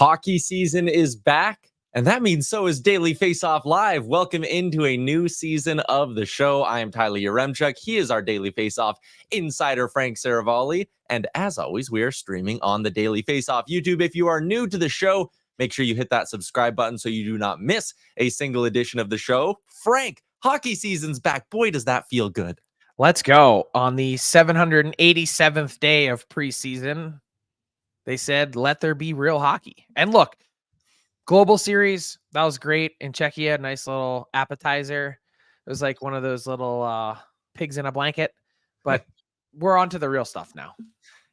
Hockey season is back, and that means so is Daily Faceoff Live. Welcome into a new season of the show. I am Tyler Yaremchuk. He is our Daily Faceoff insider, Frank Saravalli. And as always, we are streaming on the Daily Faceoff YouTube. If you are new to the show, make sure you hit that subscribe button so you do not miss a single edition of the show. Frank, hockey season's back. Boy, does that feel good. Let's go. On the 787th day of preseason, they said, let there be real hockey. And look, Global Series, that was great. In Czechia, nice little appetizer. It was like one of those little pigs in a blanket. But we're on to the real stuff now.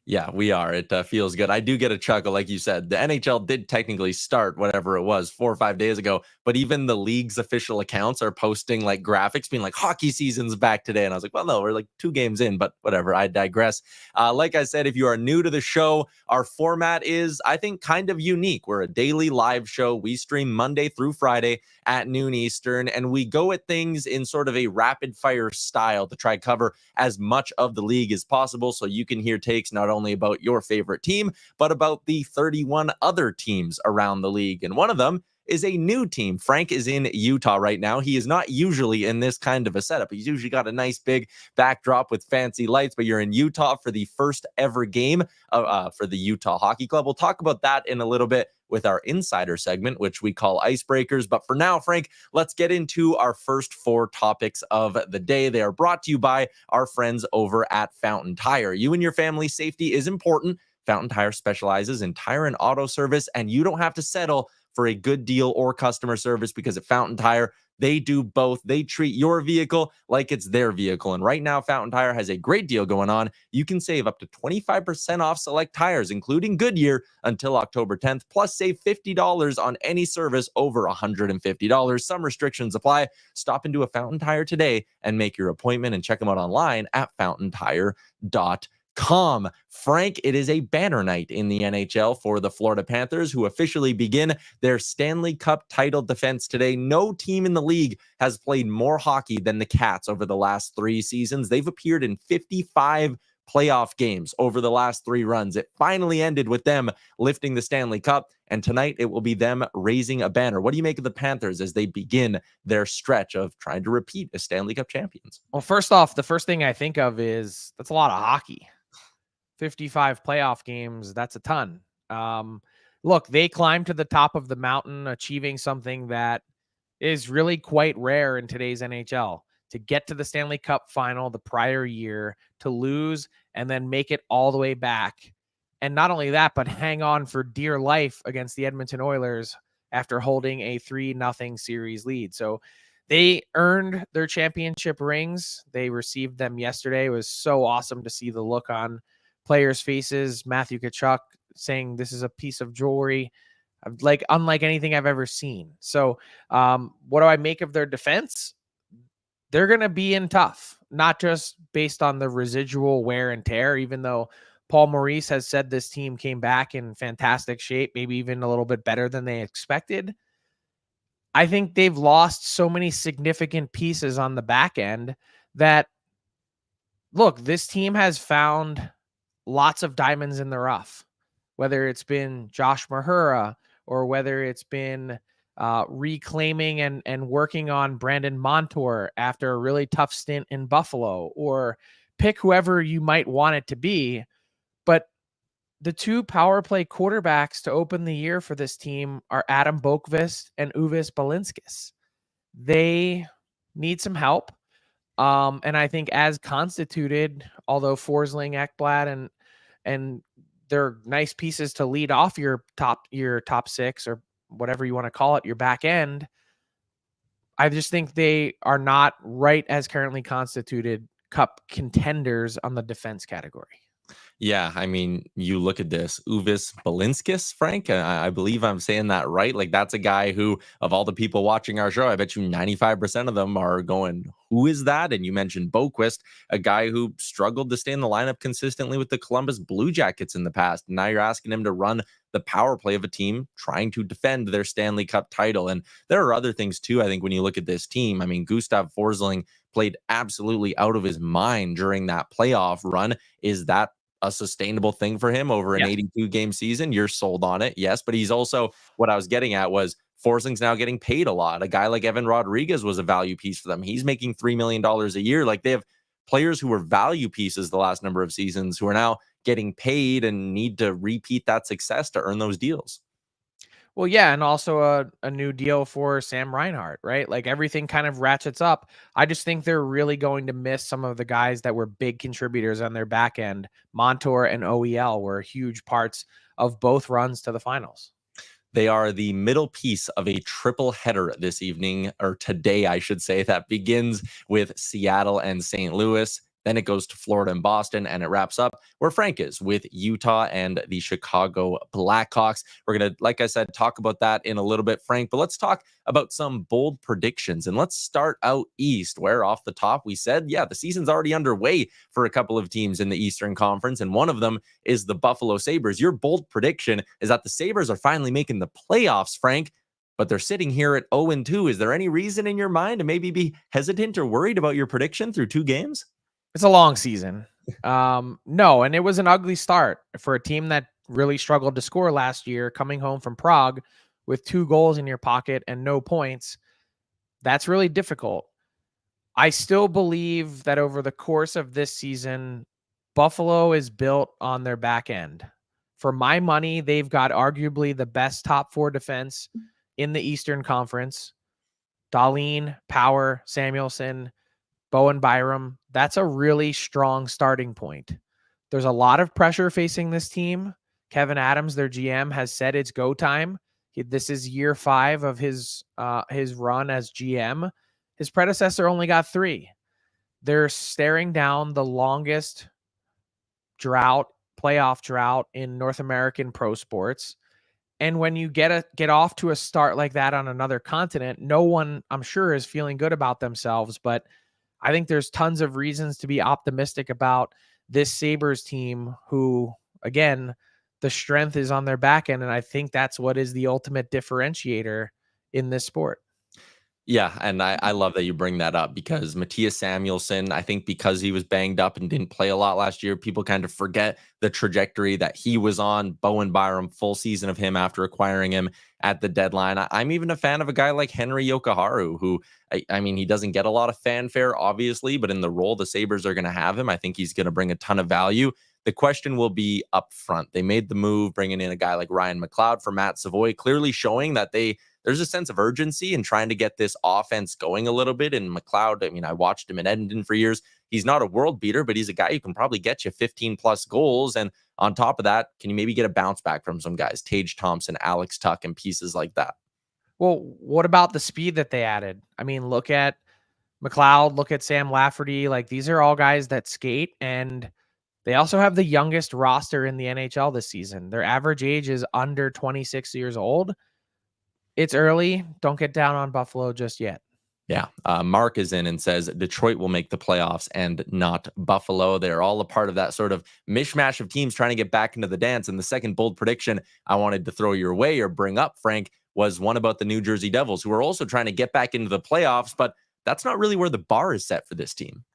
Yeah, we are. It feels good. I do get a chuckle, like you said. The NHL did technically start whatever it was 4 or 5 days ago, but even the league's official accounts are posting like graphics being like hockey season's back today. And I was like, well, no, we're like 2 games in, but whatever. I digress. Like I said, if you are new to the show, our format is, I think, kind of unique. We're a daily live show. We stream Monday through Friday at noon Eastern, and we go at things in sort of a rapid fire style to try cover as much of the league as possible so you can hear takes not only about your favorite team, but about the 31 other teams around the league. And one of them is a new team. Frank is in Utah right now. He is not usually in this kind of a setup. He's usually got a nice big backdrop with fancy lights, but you're in Utah for the first ever game for the Utah Hockey Club. We'll talk about that in a little bit with our insider segment, which we call Icebreakers. But for now, Frank, let's get into our first 4 topics of the day. They are brought to you by our friends over at Fountain Tire. You and your family's safety is important. Fountain Tire specializes in tire and auto service, and you don't have to settle for a good deal or customer service because at Fountain Tire, they do both. They treat your vehicle like it's their vehicle. And right now, Fountain Tire has a great deal going on. You can save up to 25% off select tires, including Goodyear, until October 10th, plus save $50 on any service over $150. Some restrictions apply. Stop into a Fountain Tire today and make your appointment and check them out online at fountaintire.com. Frank, it is a banner night in the NHL for the Florida Panthers, who officially begin their Stanley Cup title defense today. No team in the league has played more hockey than the Cats over the last 3 seasons. They've appeared in 55 playoff games over the last 3 runs. It finally ended with them lifting the Stanley Cup, and tonight it will be them raising a banner. What do you make of the Panthers as they begin their stretch of trying to repeat as Stanley Cup champions? Well, first off, the first thing I think of is that's a lot of hockey. 55 playoff games, that's a ton. Look, they climbed to the top of the mountain, achieving something that is really quite rare in today's NHL. To get to the Stanley Cup final the prior year, to lose, and then make it all the way back. And not only that, but hang on for dear life against the Edmonton Oilers after holding a 3-0 series lead. So they earned their championship rings. They received them yesterday. It was so awesome to see the look on players' faces. Matthew Tkachuk saying this is a piece of jewelry, like unlike anything I've ever seen. So what do I make of their defense? They're going to be in tough, not just based on the residual wear and tear, even though Paul Maurice has said this team came back in fantastic shape, maybe even a little bit better than they expected. I think they've lost so many significant pieces on the back end that, look, this team has found lots of diamonds in the rough, whether it's been Josh Mahura or whether it's been reclaiming and working on Brandon Montour after a really tough stint in Buffalo, or pick whoever you might want it to be. But the 2 power play quarterbacks to open the year for this team are Adam Boqvist and Uvis Balinskis. They need some help. And I think as constituted, although Forsling, Ekblad, and they're nice pieces to lead off your top 6 or whatever you want to call it, your back end, I just think they are not right as currently constituted Cup contenders on the defense category. Yeah, I mean, you look at this, Uvis Balinskis, Frank, I believe I'm saying that right. Like, that's a guy who, of all the people watching our show, I bet you 95% of them are going, who is that? And you mentioned Boqvist, a guy who struggled to stay in the lineup consistently with the Columbus Blue Jackets in the past. And now you're asking him to run the power play of a team trying to defend their Stanley Cup title. And there are other things too, I think, when you look at this team. I mean, Gustav Forsling played absolutely out of his mind during that playoff run. Is that a sustainable thing for him over an 82 game season, you're sold on it. Yes. But he's also, what I was getting at was Forsing's now getting paid a lot. A guy like Evan Rodriguez was a value piece for them. He's making $3 million a year. Like, they have players who were value pieces the last number of seasons who are now getting paid and need to repeat that success to earn those deals. Well, yeah, and also a new deal for Sam Reinhart, right? Like, everything kind of ratchets up. I just think they're really going to miss some of the guys that were big contributors on their back end. Montour and OEL were huge parts of both runs to the finals. They are the middle piece of a triple header this evening, or today, I should say, that begins with Seattle and St. Louis. Then it goes to Florida and Boston, and it wraps up where Frank is with Utah and the Chicago Blackhawks. We're going to, like I said, talk about that in a little bit, Frank, but let's talk about some bold predictions. And let's start out east, where off the top we said, yeah, the season's already underway for a couple of teams in the Eastern Conference, and one of them is the Buffalo Sabres. Your bold prediction is that the Sabres are finally making the playoffs, Frank, but they're sitting here at 0-2. Is there any reason in your mind to maybe be hesitant or worried about your prediction through 2 games? It's a long season. No, and it was an ugly start for a team that really struggled to score last year, coming home from Prague with 2 goals in your pocket and no points. That's really difficult. I still believe that over the course of this season, Buffalo is built on their back end. For my money, they've got arguably the best top 4 defense in the Eastern Conference. Dahlin, Power, Samuelson, Bowen Byram. That's a really strong starting point. There's a lot of pressure facing this team. Kevin Adams, their GM, has said it's go time. This is year 5 of his run as GM. His predecessor only got 3. They're staring down the longest playoff drought in North American pro sports. And when you get off to a start like that on another continent, no one, I'm sure, is feeling good about themselves. But I think there's tons of reasons to be optimistic about this Sabres team who, again, the strength is on their back end. And I think that's what is the ultimate differentiator in this sport. Yeah, and I love that you bring that up, because Matthias Samuelsson, I think because he was banged up and didn't play a lot last year, people kind of forget the trajectory that he was on. Bowen Byram, full season of him after acquiring him at the deadline. I'm even a fan of a guy like Henry Yokoharu, who, I mean, he doesn't get a lot of fanfare, obviously, but in the role the Sabres are going to have him, I think he's going to bring a ton of value. The question will be up front. They made the move, bringing in a guy like Ryan McLeod for Matt Savoy, clearly showing that there's a sense of urgency in trying to get this offense going a little bit. And McLeod, I mean, I watched him in Edmonton for years. He's not a world beater, but he's a guy who can probably get you 15 plus goals. And on top of that, can you maybe get a bounce back from some guys, Tage Thompson, Alex Tuck, and pieces like that? Well, what about the speed that they added? I mean, look at McLeod, look at Sam Lafferty. Like, these are all guys that skate, and they also have the youngest roster in the NHL this season. Their average age is under 26 years old. It's early. Don't get down on Buffalo just yet. Yeah. Mark is in and says Detroit will make the playoffs and not Buffalo. They're all a part of that sort of mishmash of teams trying to get back into the dance. And the second bold prediction I wanted to throw your way or bring up, Frank, was one about the New Jersey Devils, who are also trying to get back into the playoffs, but that's not really where the bar is set for this team.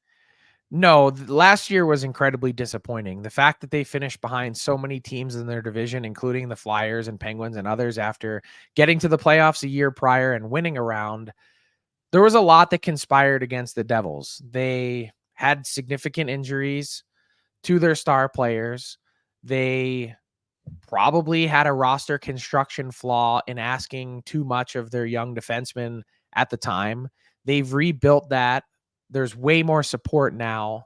No, last year was incredibly disappointing. The fact that they finished behind so many teams in their division, including the Flyers and Penguins and others, after getting to the playoffs a year prior and winning a round, there was a lot that conspired against the Devils. They had significant injuries to their star players. They probably had a roster construction flaw in asking too much of their young defensemen at the time. They've rebuilt that. There's way more support now,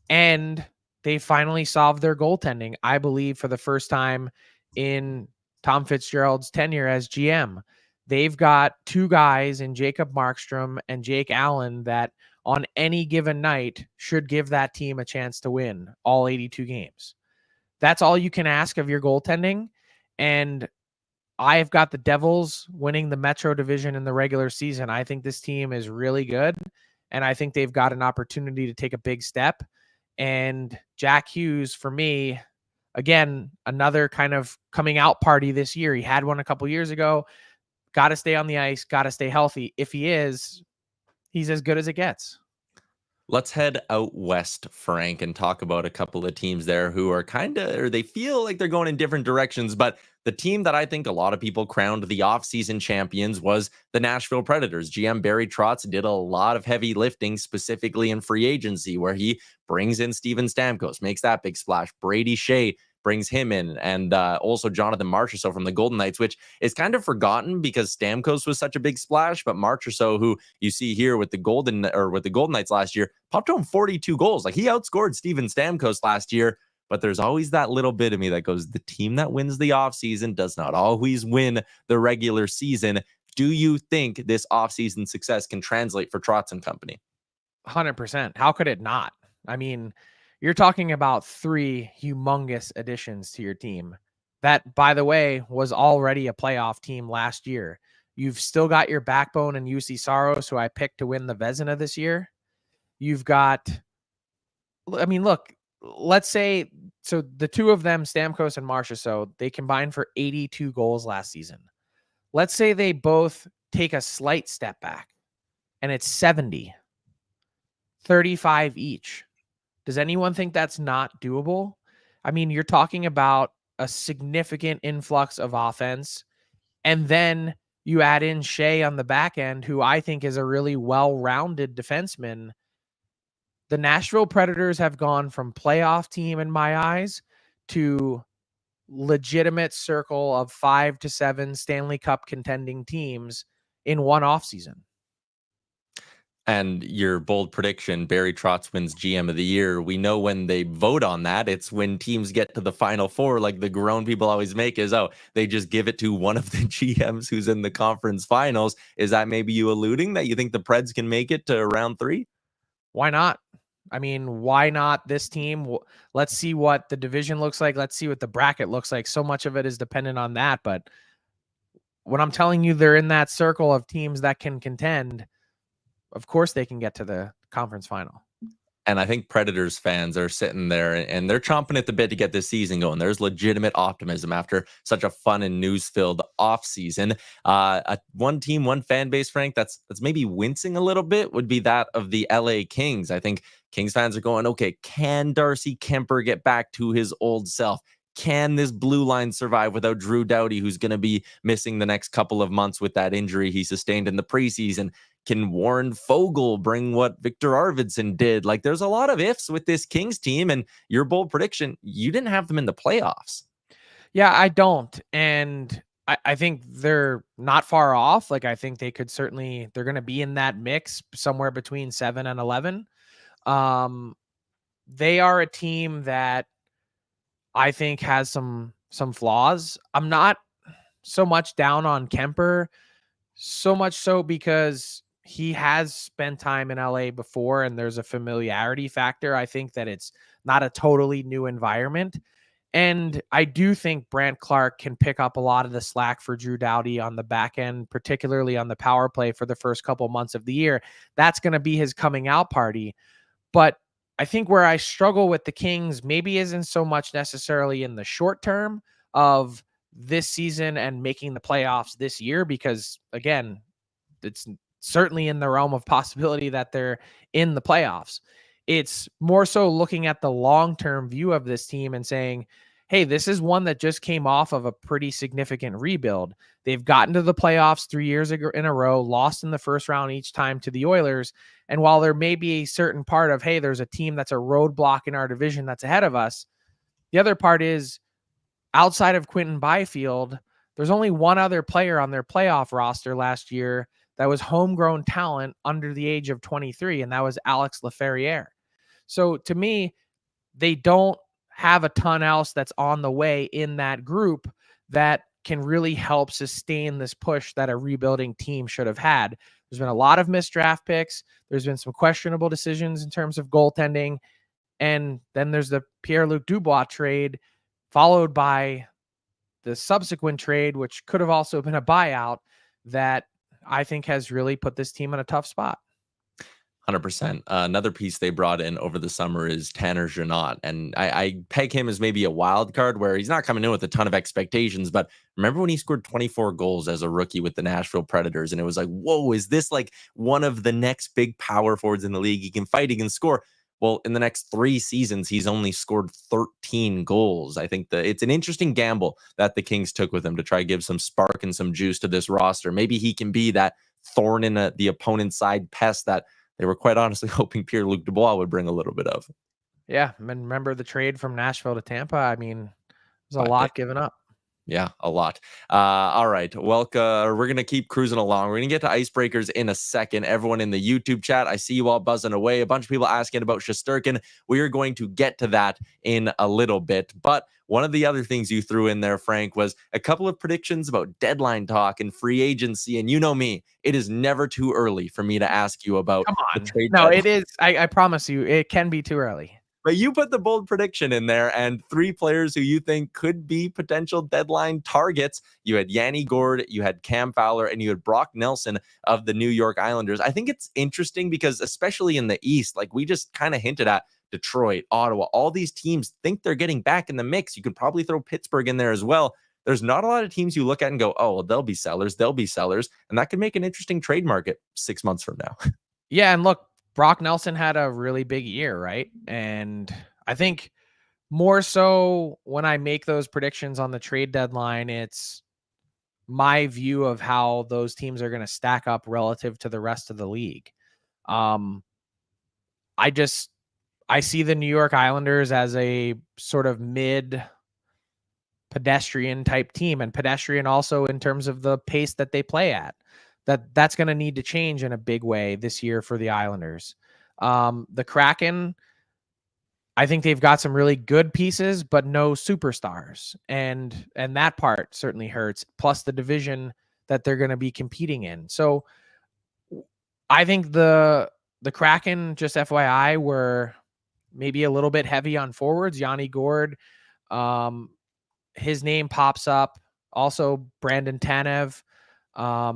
and they finally solved their goaltending, I believe, for the first time in Tom Fitzgerald's tenure as GM. They've got 2 guys in Jacob Markstrom and Jake Allen that on any given night should give that team a chance to win all 82 games. That's all you can ask of your goaltending. And I've got the Devils winning the Metro Division in the regular season. I think this team is really good, and I think they've got an opportunity to take a big step. And Jack Hughes, for me, again, another kind of coming out party this year. He had one a couple years ago. Got to stay on the ice, got to stay healthy. If he is, he's as good as it gets. Let's head out west, Frank, and talk about a couple of teams there who are or they feel like they're going in different directions. But the team that I think a lot of people crowned the offseason champions was the Nashville Predators. GM Barry Trotz did a lot of heavy lifting, specifically in free agency, where he brings in Steven Stamkos, makes that big splash. Brady Shea brings him in, and also Jonathan Marchessault from the Golden Knights, which is kind of forgotten because Stamkos was such a big splash. But Marchessault, who you see here with the Golden Knights last year, popped home 42 goals. Like, he outscored Steven Stamkos last year. But there's always that little bit of me that goes, the team that wins the offseason does not always win the regular season. Do you think this offseason success can translate for Trotz and company? 100%. How could it not? I mean, you're talking about 3 humongous additions to your team that, by the way, was already a playoff team last year. You've still got your backbone in UC Saros, who I picked to win the Vezina this year. You've got, I mean, look, let's say, so the 2 of them, Stamkos and Marchessault, they combined for 82 goals last season. Let's say they both take a slight step back and it's 70, 35 each. Does anyone think that's not doable? I mean, you're talking about a significant influx of offense, and then you add in Shea on the back end, who I think is a really well-rounded defenseman. The Nashville Predators have gone from playoff team in my eyes to legitimate circle of 5 to 7 Stanley Cup contending teams in one offseason. And your bold prediction, Barry Trotz wins GM of the year. We know when they vote on that, it's when teams get to the Final Four, like the grown people always make is, oh, they just give it to one of the GMs who's in the conference finals. Is that maybe you alluding that you think the Preds can make it to round 3? Why not? I mean, why not this team? Let's see what the division looks like. Let's see what the bracket looks like. So much of it is dependent on that. But when I'm telling you they're in that circle of teams that can contend, of course they can get to the conference final. And I think Predators fans are sitting there and they're chomping at the bit to get this season going. There's legitimate optimism after such a fun and news-filled offseason. One team, one fan base, Frank, that's maybe wincing a little bit would be that of the LA Kings. I think Kings fans are going, okay, can Darcy Kemper get back to his old self? Can this blue line survive without Drew Doughty, who's going to be missing the next couple of months with that injury he sustained in the preseason? Can Warren Fogle bring what Victor Arvidsson did? Like, there's a lot of ifs with this Kings team, and your bold prediction, you didn't have them in the playoffs. Yeah, I don't. And I think they're not far off. Like, I think they could certainly, they're going to be in that mix somewhere between 7 and 11. They are a team that I think has some flaws. I'm not so much down on Kemper, so much so because he has spent time in LA before and there's a familiarity factor. I think that it's not a totally new environment. And I do think Brandt Clark can pick up a lot of the slack for Drew Doughty on the back end, particularly on the power play for the first couple months of the year. That's going to be his coming out party. But I think where I struggle with the Kings maybe isn't so much necessarily in the short term of this season and making the playoffs this year, because again, it's certainly in the realm of possibility that they're in the playoffs. It's more so looking at the long-term view of this team and saying, hey, this is one that just came off of a pretty significant rebuild. They've gotten to the playoffs 3 years in a row, lost in the first round each time to the Oilers. And while there may be a certain part of, hey, there's a team that's a roadblock in our division that's ahead of us, the other part is outside of Quentin Byfield, there's only one other player on their playoff roster last year that was homegrown talent under the age of 23, and that was Alex Laferriere. So to me, they don't have a ton else that's on the way in that group that can really help sustain this push that a rebuilding team should have had. There's been a lot of missed draft picks. There's been some questionable decisions in terms of goaltending. And then there's the Pierre-Luc Dubois trade, followed by the subsequent trade, which could have also been a buyout, that I think has really put this team in a tough spot. 100%. Another piece they brought in over the summer is Tanner Jeannot. And I peg him as maybe a wild card where he's not coming in with a ton of expectations. But remember when he scored 24 goals as a rookie with the Nashville Predators? And it was like, whoa, is this like one of the next big power forwards in the league? He can fight, he can score. Well, in the next 3 seasons, he's only scored 13 goals. I think it's an interesting gamble that the Kings took with him to try to give some spark and some juice to this roster. Maybe he can be that thorn in the opponent's side pest that they were quite honestly hoping Pierre-Luc Dubois would bring a little bit of. Yeah, and remember the trade from Nashville to Tampa? I mean, there's a 5 lot given up. Yeah, a lot. All right. Well, we're going to keep cruising along. We're going to get to icebreakers in a second. Everyone in the YouTube chat, I see you all buzzing away. A bunch of people asking about Shesterkin. We are going to get to that in a little bit. But one of the other things you threw in there, Frank, was a couple of predictions about deadline talk and free agency. And you know me, it is never too early for me to ask you about Come the on. trade No, deadline. it is. I promise you, it can be too early. But you put the bold prediction in there and 3 players who you think could be potential deadline targets. You had Yanni Gourde, you had Cam Fowler, and you had Brock Nelson of the New York Islanders. I think it's interesting because especially in the East, like we just kind of hinted at, Detroit, Ottawa, all these teams think they're getting back in the mix. You could probably throw Pittsburgh in there as well. There's not a lot of teams you look at and go, oh, well, they'll be sellers. And that could make an interesting trade market 6 months from now. Yeah, and look, Brock Nelson had a really big year, right? And I think more so when I make those predictions on the trade deadline, it's my view of how those teams are going to stack up relative to the rest of the league. I see the New York Islanders as a sort of mid pedestrian type team, and pedestrian also in terms of the pace that they play at. That's going to need to change in a big way this year for the Islanders. The Kraken, I think they've got some really good pieces, but no superstars. And that part certainly hurts. Plus the division that they're going to be competing in. So I think the Kraken, just FYI, were maybe a little bit heavy on forwards. Yanni Gourde, his name pops up. Also Brandon Tanev.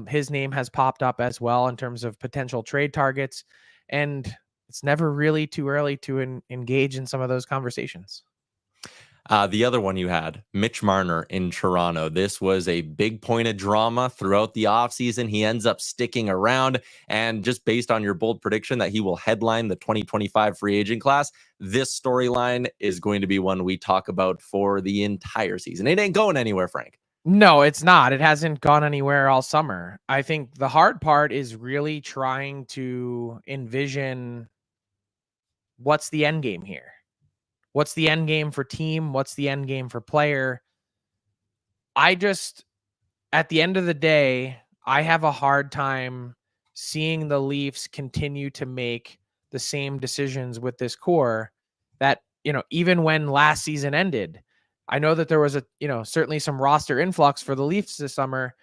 His name has popped up as well in terms of potential trade targets, and it's never really too early to engage in some of those conversations. The other one you had, Mitch Marner in Toronto. This was a big point of drama throughout the offseason. He ends up sticking around, and just based on your bold prediction that he will headline the 2025 free agent class, this storyline is going to be one we talk about for the entire season. It ain't going anywhere, Frank. No, it's not. It hasn't gone anywhere all summer. I think the hard part is really trying to envision what's the end game here. What's the end game for team? What's the end game for player? At the end of the day, I have a hard time seeing the Leafs continue to make the same decisions with this core that, even when last season ended, I know that there was certainly some roster influx for the Leafs this summer,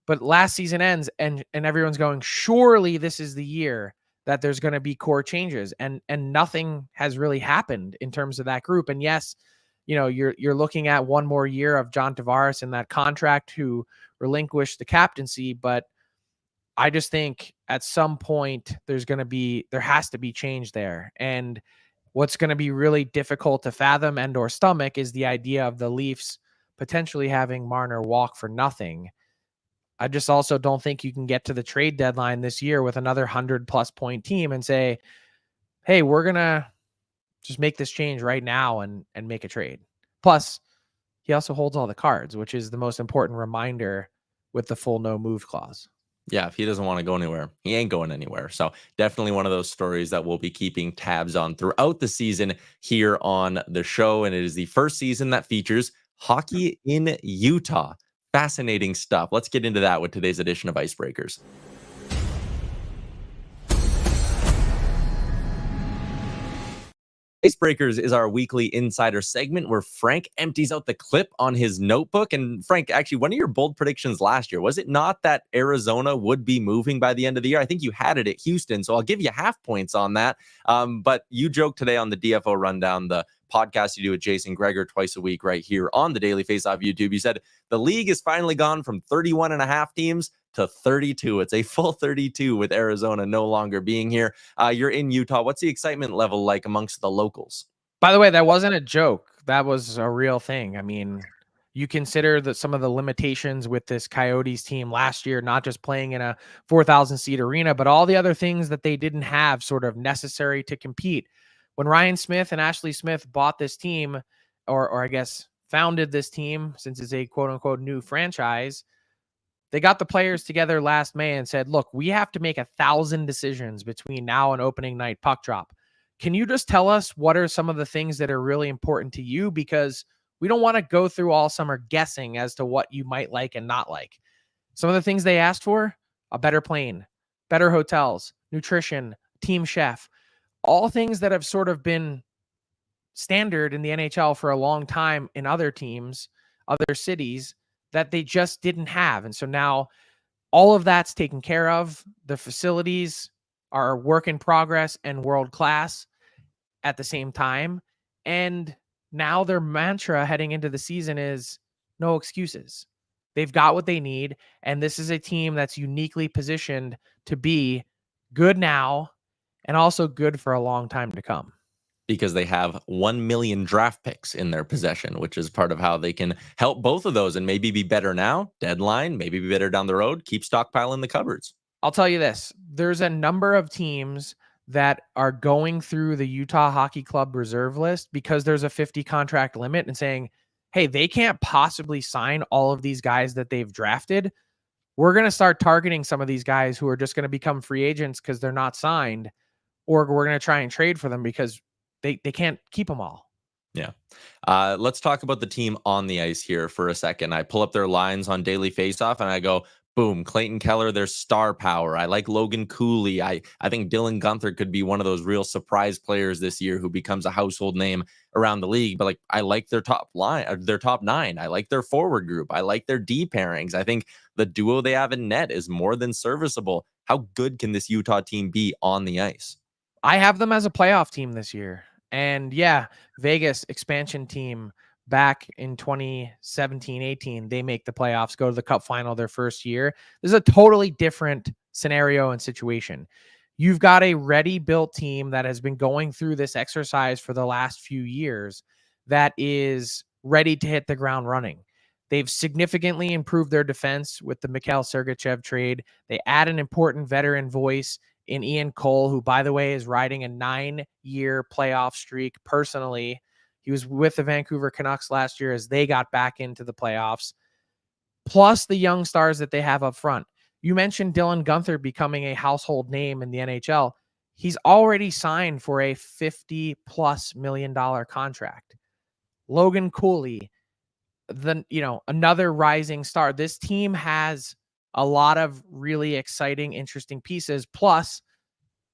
but last season ends and everyone's going, surely this is the year that there's going to be core changes, and nothing has really happened in terms of that group. And yes, you're looking at one more year of John Tavares in that contract who relinquished the captaincy, but I just think at some point there has to be change there. And what's going to be really difficult to fathom and or stomach is the idea of the Leafs potentially having Marner walk for nothing. I just also don't think you can get to the trade deadline this year with another 100+ point team and say, hey, we're going to just make this change right now and make a trade. Plus, he also holds all the cards, which is the most important reminder with the full no move clause. Yeah, if he doesn't want to go anywhere, he ain't going anywhere. So definitely one of those stories that we'll be keeping tabs on throughout the season here on the show. And it is the first season that features hockey in Utah. Fascinating stuff. Let's get into that with today's edition of Icebreakers. Icebreakers is our weekly insider segment where Frank empties out the clip on his notebook. And Frank, actually, one of your bold predictions last year, was it not that Arizona would be moving by the end of the year? I think you had it at Houston, so I'll give you half points on that. But you joked today on the DFO Rundown, the podcast you do with Jason Gregor twice a week right here on the Daily Faceoff YouTube. You said the league has finally gone from 31.5 teams to 32. It's a full 32 with Arizona no longer being here. You're in Utah. What's the excitement level like amongst the locals? By the way, that wasn't a joke. That was a real thing. I mean, you consider that some of the limitations with this Coyotes team last year, not just playing in a 4,000 seat arena, but all the other things that they didn't have sort of necessary to compete. When Ryan Smith and Ashley Smith bought this team, or I guess founded this team, since it's a quote unquote new franchise, they got the players together last May and said, look, we have to make 1,000 decisions between now and opening night puck drop. Can you just tell us what are some of the things that are really important to you? Because we don't want to go through all summer guessing as to what you might like and not like. Some of the things they asked for: a better plane, better hotels, nutrition, team chef, all things that have sort of been standard in the NHL for a long time in other teams, other cities, that they just didn't have. And so now all of that's taken care of. The facilities are work in progress and world class at the same time. And now their mantra heading into the season is no excuses. They've got what they need. And this is a team that's uniquely positioned to be good now and also good for a long time to come. Because they have 1 million draft picks in their possession, which is part of how they can help both of those and maybe be better now, deadline, maybe be better down the road, keep stockpiling the cupboards. I'll tell you this. There's a number of teams that are going through the Utah Hockey Club reserve list because there's a 50 contract limit and saying, hey, they can't possibly sign all of these guys that they've drafted. We're going to start targeting some of these guys who are just going to become free agents because they're not signed, or we're going to try and trade for them because they can't keep them all. Yeah. Let's talk about the team on the ice here for a second. I pull up their lines on Daily Faceoff and I go, boom, Clayton Keller, their star power. I like Logan Cooley. I think Dylan Guenther could be one of those real surprise players this year who becomes a household name around the league. But like, I like their top line, their top nine. I like their forward group. I like their D pairings. I think the duo they have in net is more than serviceable. How good can this Utah team be on the ice? I have them as a playoff team this year. And yeah, Vegas expansion team back in 2017-18, they make the playoffs, go to the cup final their first year. This is a totally different scenario and situation. You've got a ready-built team that has been going through this exercise for the last few years that is ready to hit the ground running. They've significantly improved their defense with the Mikhail Sergachev trade. They add an important veteran voice in Ian Cole, who, by the way, is riding a 9-year playoff streak personally. He was with the Vancouver Canucks last year as they got back into the playoffs, plus the young stars that they have up front. You mentioned Dylan Guenther becoming a household name in the NHL. He's already signed for a $50+ million contract. Logan Cooley, another rising star. This team has a lot of really exciting, interesting pieces. Plus,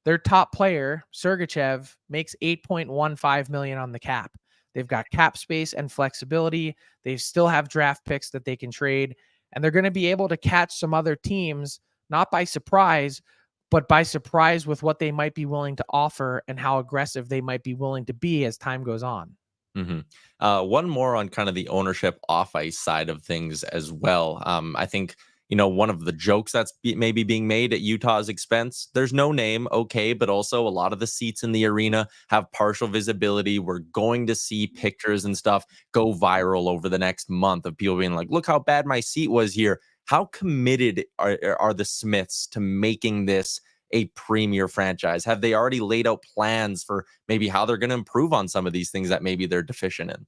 their top player, Sergachev, makes $8.15 million on the cap. They've got cap space and flexibility. They still have draft picks that they can trade, and they're going to be able to catch some other teams, not by surprise, but by surprise with what they might be willing to offer and how aggressive they might be willing to be as time goes on. Mm-hmm. One more on kind of the ownership off ice side of things as well. I think, one of the jokes that's maybe being made at Utah's expense, there's no name, okay, but also a lot of the seats in the arena have partial visibility. We're going to see pictures and stuff go viral over the next month of people being like, look how bad my seat was here. How committed are the Smiths to making this a premier franchise? Have they already laid out plans for maybe how they're going to improve on some of these things that maybe they're deficient in?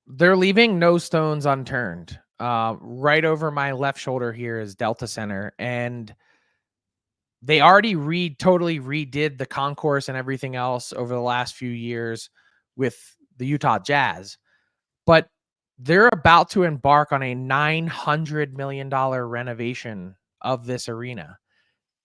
They're leaving no stones unturned. Right over my left shoulder here is Delta Center, and they already totally redid the concourse and everything else over the last few years with the Utah Jazz. But they're about to embark on a $900 million renovation of this arena.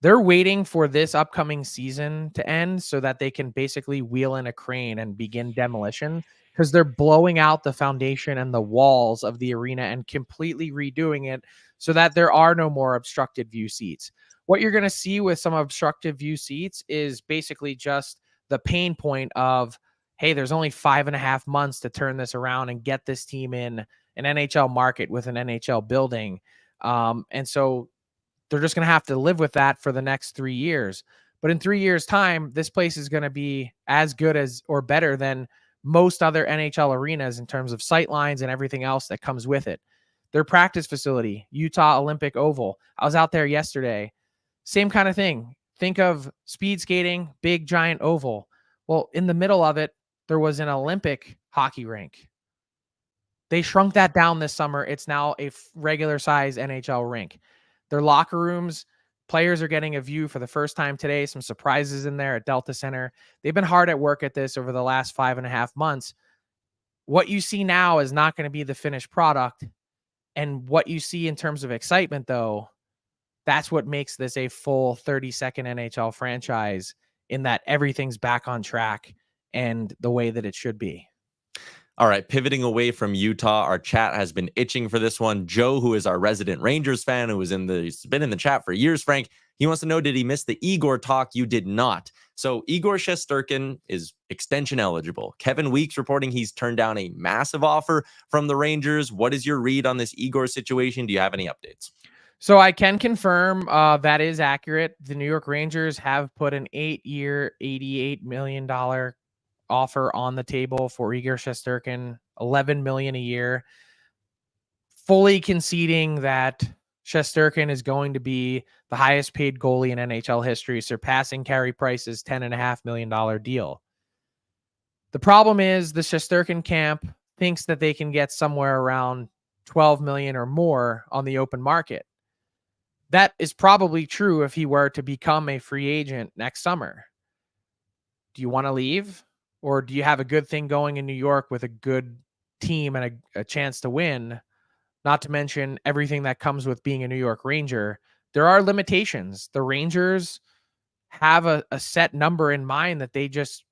They're waiting for this upcoming season to end so that they can basically wheel in a crane and begin demolition, because they're blowing out the foundation and the walls of the arena and completely redoing it so that there are no more obstructed view seats. What you're going to see with some obstructive view seats is basically just the pain point of, hey, there's only 5.5 months to turn this around and get this team in an NHL market with an NHL building. And so they're just going to have to live with that for the next 3 years. But in 3 years' time, this place is going to be as good as or better than most other NHL arenas in terms of sight lines and everything else that comes with it. Their practice facility, Utah Olympic Oval. I was out there yesterday. Same kind of thing. Think of speed skating, big giant oval. Well, in the middle of it, there was an Olympic hockey rink. They shrunk that down this summer. It's now a regular size NHL rink. Their locker rooms, players are getting a view for the first time today. Some surprises in there at Delta Center. They've been hard at work at this over the last 5.5 months. What you see now is not going to be the finished product. And what you see in terms of excitement, though, that's what makes this a full 32nd NHL franchise, in that everything's back on track and the way that it should be. All right, pivoting away from Utah, our chat has been itching for this one. Joe, who is our resident Rangers fan, he's been in the chat for years, Frank, he wants to know, did he miss the Igor talk? You did not. So Igor Shesterkin is extension eligible. Kevin Weeks reporting he's turned down a massive offer from the Rangers. What is your read on this Igor situation? Do you have any updates? So I can confirm that is accurate. The New York Rangers have put an 8-year, $88 million offer on the table for Igor Shesterkin, $11 million a year, fully conceding that Shesterkin is going to be the highest paid goalie in NHL history, surpassing Carey Price's $10.5 million deal. The problem is the Shesterkin camp thinks that they can get somewhere around $12 million or more on the open market. That is probably true if he were to become a free agent next summer. Do you want to leave? Or do you have a good thing going in New York with a good team and a chance to win? Not to mention everything that comes with being a New York Ranger. There are limitations. The Rangers have a set number in mind that they just,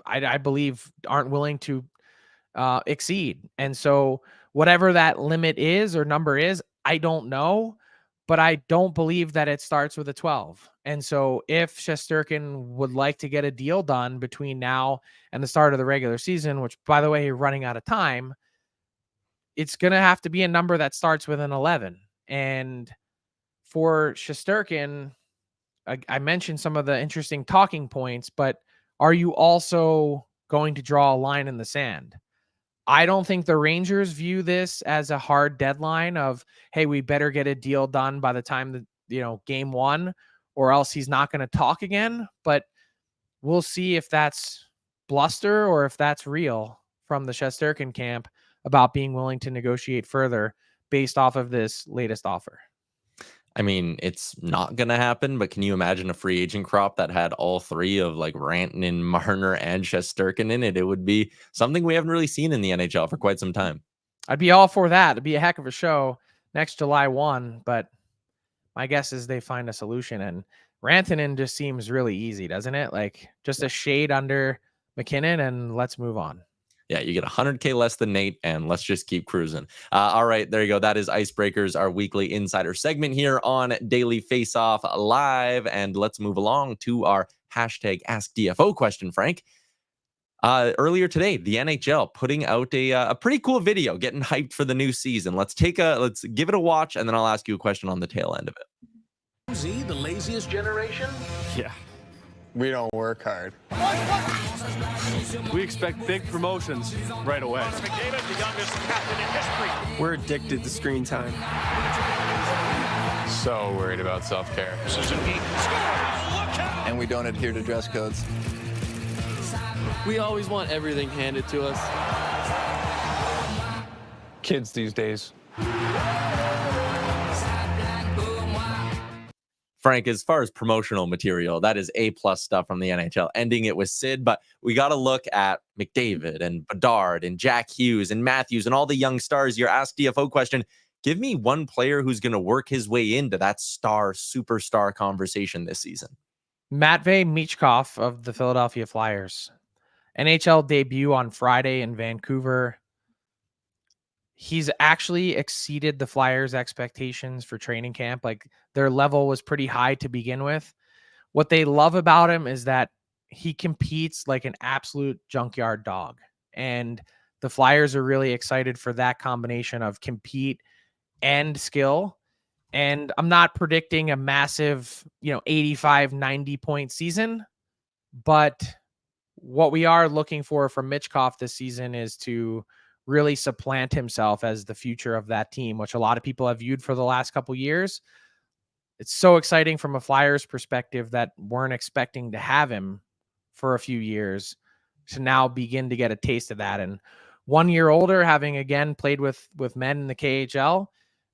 I believe, aren't willing to exceed. And so whatever that limit is or number is, I don't know. But I don't believe that it starts with a 12. And so if Shesterkin would like to get a deal done between now and the start of the regular season, which, by the way, you're running out of time, it's going to have to be a number that starts with an 11. And for Shesterkin, I mentioned some of the interesting talking points, but are you also going to draw a line in the sand? I don't think the Rangers view this as a hard deadline of, hey, we better get a deal done by the time that, game one, or else he's not going to talk again. But we'll see if that's bluster or if that's real from the Shesterkin camp about being willing to negotiate further based off of this latest offer. I mean, it's not going to happen, but can you imagine a free agent crop that had all three of like Rantanen, Marner, and Shesterkin in it? It would be something we haven't really seen in the NHL for quite some time. I'd be all for that. It'd be a heck of a show next July 1, but my guess is they find a solution. And Rantanen just seems really easy, doesn't it? Like just a shade under McKinnon, and let's move on. Yeah, you get $100K less than Nate, and let's just keep cruising. All right, there you go. That is Icebreakers, our weekly insider segment here on Daily Faceoff Live. And let's move along to our hashtag AskDFO question, Frank. Earlier today, the NHL putting out a pretty cool video, getting hyped for the new season. Let's give it a watch, and then I'll ask you a question on the tail end of it. Z, the laziest generation? Yeah. We don't work hard. We expect big promotions right away. McDavid, the youngest captain in history. We're addicted to screen time. So worried about self-care. Suzuki scores! Look out! And we don't adhere to dress codes. We always want everything handed to us. Kids these days. Frank, as far as promotional material, that is A+ stuff from the NHL, ending it with Sid. But we got to look at McDavid and Bedard and Jack Hughes and Matthews and all the young stars. Your Ask DFO question, give me one player who's going to work his way into that superstar conversation this season. Matvei Michkov of the Philadelphia Flyers. NHL debut on Friday in Vancouver. He's actually exceeded the Flyers' expectations for training camp. Like, their level was pretty high to begin with. What they love about him is that he competes like an absolute junkyard dog. And the Flyers are really excited for that combination of compete and skill. And I'm not predicting a massive, 85, 90 point season, but what we are looking for from Mitchkov this season is to really supplant himself as the future of that team, which a lot of people have viewed for the last couple years. It's so exciting from a Flyers perspective that weren't expecting to have him for a few years to now begin to get a taste of that. And 1 year older, having again played with men in the KHL,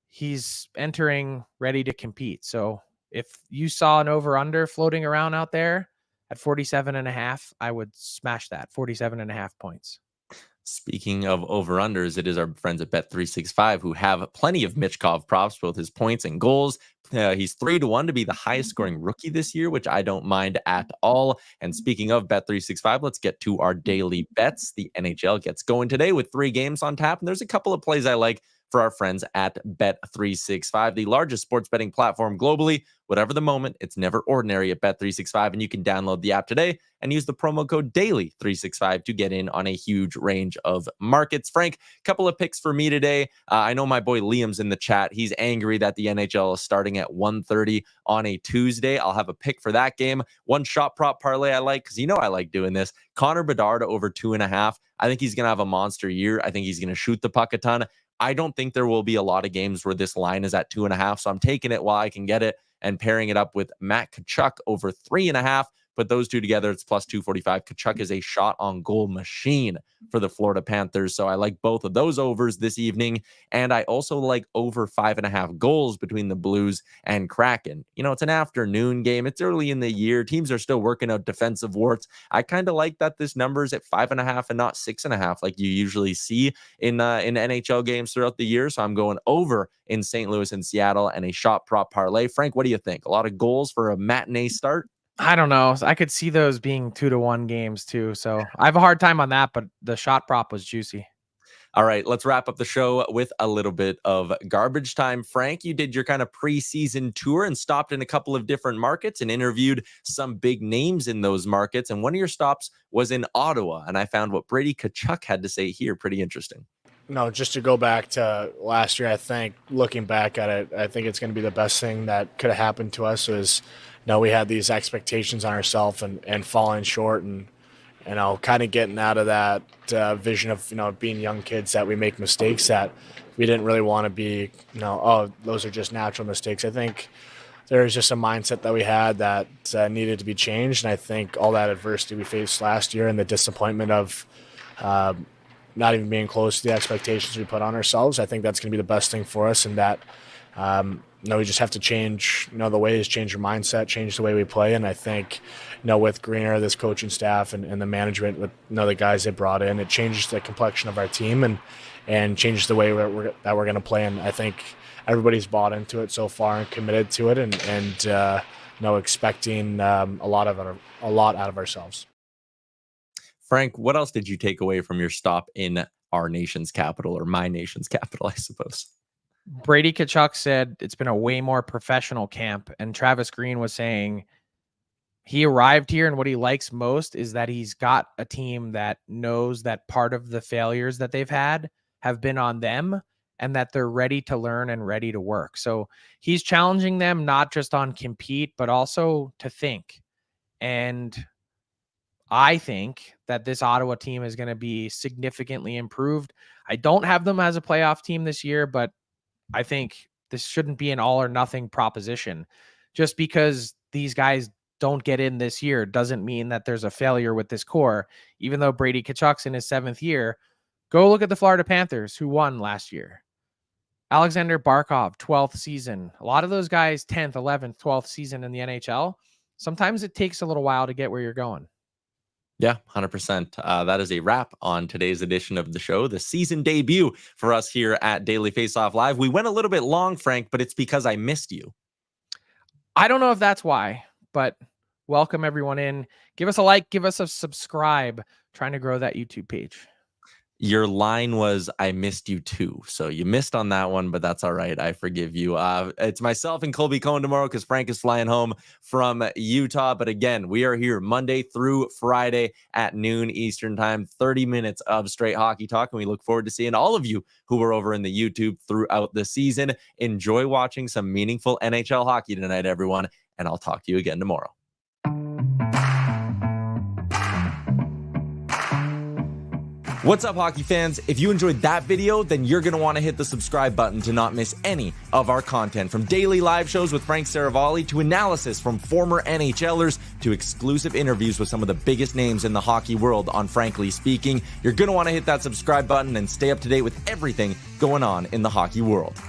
he's entering ready to compete. So if you saw an over-under floating around out there at 47.5, I would smash that. 47.5 points. Speaking of over-unders, it is our friends at Bet365 who have plenty of Mitchkov props, both his points and goals. He's 3-1 to be the highest scoring rookie this year, which I don't mind at all. And speaking of Bet365, let's get to our daily bets. The NHL gets going today with 3 games on tap, and there's a couple of plays I like for our friends at Bet365, the largest sports betting platform globally. Whatever the moment, it's never ordinary at Bet365, and you can download the app today and use the promo code DAILY365 to get in on a huge range of markets. Frank, a couple of picks for me today. I know my boy Liam's in the chat. He's angry that the NHL is starting at 1:30 on a Tuesday. I'll have a pick for that game. One shot prop parlay I like, because I like doing this. Connor Bedard over 2.5. I think he's going to have a monster year. I think he's going to shoot the puck a ton. I don't think there will be a lot of games where this line is at 2.5, so I'm taking it while I can get it and pairing it up with Matt Tkachuk over 3.5. Put those two together, it's plus 245. Tkachuk is a shot on goal machine for the Florida Panthers, so I like both of those overs this evening. And I also like over 5.5 goals between the Blues and Kraken. It's an afternoon game. It's early in the year. Teams are still working out defensive warts. I kind of like that this number is at 5.5 and not 6.5 like you usually see in NHL games throughout the year. So I'm going over in St. Louis and Seattle and a shot prop parlay. Frank, what do you think? A lot of goals for a matinee start? I don't know. I could see those being 2-1 games too. So I have a hard time on that, but the shot prop was juicy. All right, let's wrap up the show with a little bit of garbage time. Frank, you did your kind of preseason tour and stopped in a couple of different markets and interviewed some big names in those markets. And one of your stops was in Ottawa. And I found what Brady Tkachuk had to say here pretty interesting. No, just to go back to last year, I think looking back at it, I think it's going to be the best thing that could have happened to us is, we had these expectations on ourselves and falling short and, kind of getting out of that vision of, being young kids that we make mistakes that we didn't really want to be, those are just natural mistakes. I think there's just a mindset that we had that needed to be changed. And I think all that adversity we faced last year and the disappointment of, not even being close to the expectations we put on ourselves, I think that's going to be the best thing for us. And that, we just have to change, the ways, change your mindset, change the way we play. And I think, with Greener, this coaching staff and the management, with the guys they brought in, it changes the complexion of our team and changes the way we're going to play. And I think everybody's bought into it so far and committed to it and expecting a lot out of ourselves. Frank, what else did you take away from your stop in our nation's capital, or my nation's capital, I suppose? Brady Tkachuk said it's been a way more professional camp. And Travis Green was saying he arrived here and what he likes most is that he's got a team that knows that part of the failures that they've had have been on them and that they're ready to learn and ready to work. So he's challenging them not just on compete, but also to think. And I think that this Ottawa team is going to be significantly improved. I don't have them as a playoff team this year, but I think this shouldn't be an all or nothing proposition. Just because these guys don't get in this year doesn't mean that there's a failure with this core. Even though Brady Tkachuk's in his 7th year, go look at the Florida Panthers who won last year. Alexander Barkov, 12th season. A lot of those guys, 10th, 11th, 12th season in the NHL. Sometimes it takes a little while to get where you're going. Yeah, 100%. That is a wrap on today's edition of the show, the season debut for us here at Daily Faceoff Live. We went a little bit long, Frank, but it's because I missed you. I don't know if that's why, but welcome everyone in. Give us a like, give us a subscribe. Trying to grow that YouTube page. Your line was, I missed you too. So you missed on that one, but that's all right. I forgive you. It's myself and Colby Cohen tomorrow because Frank is flying home from Utah. But again, we are here Monday through Friday at noon Eastern time, 30 minutes of straight hockey talk. And we look forward to seeing all of you who are over in the YouTube throughout the season. Enjoy watching some meaningful NHL hockey tonight, everyone. And I'll talk to you again tomorrow. What's up, hockey fans? If you enjoyed that video, then you're going to want to hit the subscribe button to not miss any of our content, from daily live shows with Frank Saravalli to analysis from former NHLers to exclusive interviews with some of the biggest names in the hockey world on Frankly Speaking. You're going to want to hit that subscribe button and stay up to date with everything going on in the hockey world.